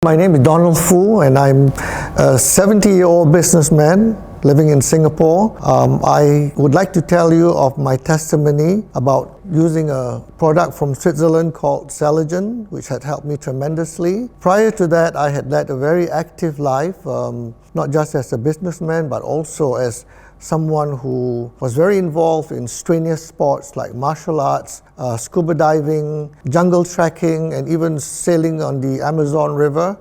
My name is Donald Fu, and I'm a 70-year-old businessman living in Singapore. I would like to tell you of my testimony about using a product from Switzerland called Celergen, which had helped me tremendously. Prior to that, I had led a very active life, not just as a businessman, but also as someone who was very involved in strenuous sports like martial arts, scuba diving, jungle trekking, and even sailing on the Amazon River.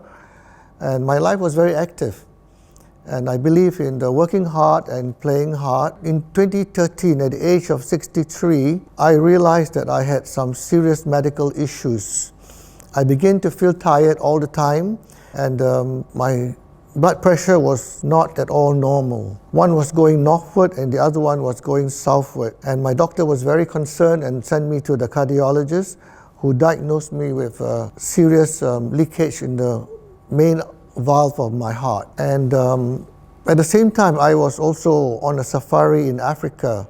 And my life was very active. And I believe in the working hard and playing hard. In 2013, at the age of 63, I realized that I had some serious medical issues. I began to feel tired all the time, and my blood pressure was not at all normal. One was going northward and the other one was going southward. And my doctor was very concerned and sent me to the cardiologist, who diagnosed me with serious leakage in the main valve of my heart. And at the same time, I was also on a safari in Africa,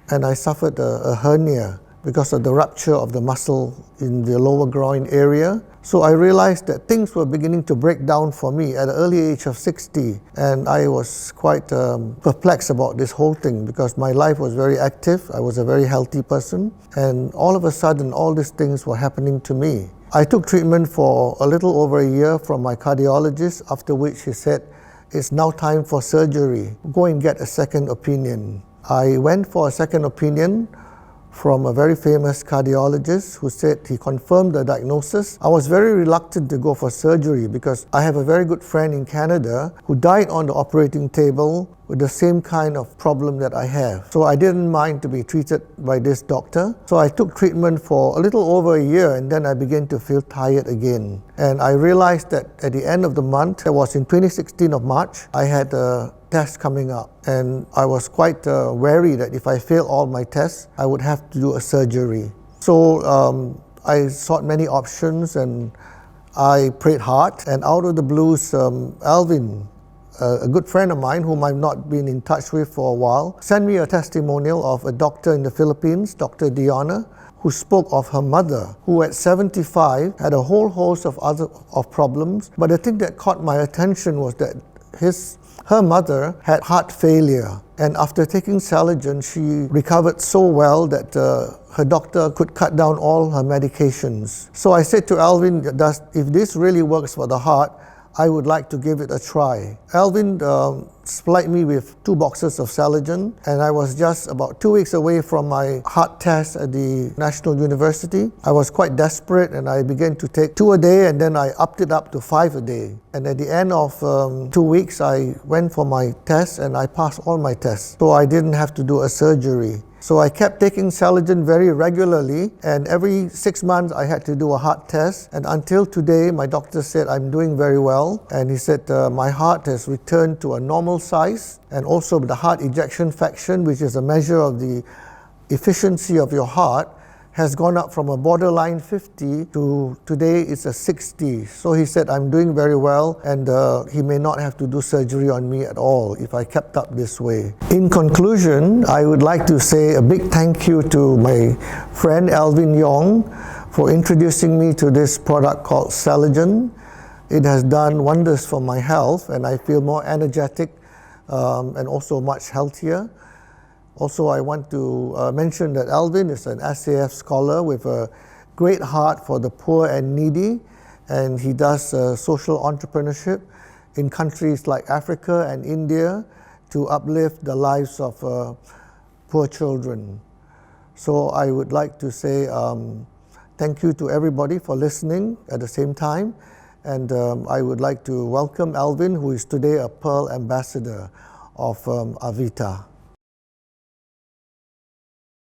and I suffered a hernia because of the rupture of the muscle in the lower groin area. So I realized that things were beginning to break down for me at an early age of 60, and I was quite perplexed about this whole thing because my life was very active. I was a very healthy person, and all of a sudden all these things were happening to me. I took treatment for a little over a year from my cardiologist, after which he said, "It's now time for surgery. Go and get a second opinion." I went for a second opinion from a very famous cardiologist who said he confirmed the diagnosis. I was very reluctant to go for surgery because I have a very good friend in Canada who died on the operating table with the same kind of problem that I have. So I didn't mind to be treated by this doctor. So I took treatment for a little over a year, and then I began to feel tired again. And I realized that at the end of the month, that was in 2016 of March, I had a test coming up, and I was quite wary that if I failed all my tests, I would have to do a surgery. So I sought many options, and I prayed hard, and out of the blues, Alvin, a good friend of mine whom I've not been in touch with for a while, sent me a testimonial of a doctor in the Philippines, Dr. Diana, who spoke of her mother, who at 75 had a whole host of problems. But the thing that caught my attention was that her mother had heart failure, and after taking Celergen, she recovered so well that her doctor could cut down all her medications. So I said to Alvin, if this really works for the heart, I would like to give it a try. Alvin supplied me with 2 boxes of Celergen, and I was just about 2 weeks away from my heart test at the National University. I was quite desperate, and I began to take 2 a day, and then I upped it up to 5 a day. And at the end of 2 weeks, I went for my test, and I passed all my tests. So I didn't have to do a surgery. So I kept taking Celergen very regularly, and every 6 months I had to do a heart test. And until today, my doctor said I'm doing very well, and he said my heart has returned to a normal size, and also the heart ejection fraction, which is a measure of the efficiency of your heart, has gone up from a borderline 50 to today it's a 60. So he said I'm doing very well, and he may not have to do surgery on me at all if I kept up this way. In conclusion, I would like to say a big thank you to my friend Alvin Yong for introducing me to this product called Celergen. It has done wonders for my health, and I feel more energetic and also much healthier. Also, I want to mention that Alvin is an SAF scholar with a great heart for the poor and needy, and he does social entrepreneurship in countries like Africa and India to uplift the lives of poor children. So I would like to say thank you to everybody for listening at the same time, and I would like to welcome Alvin, who is today a Pearl Ambassador of Avita.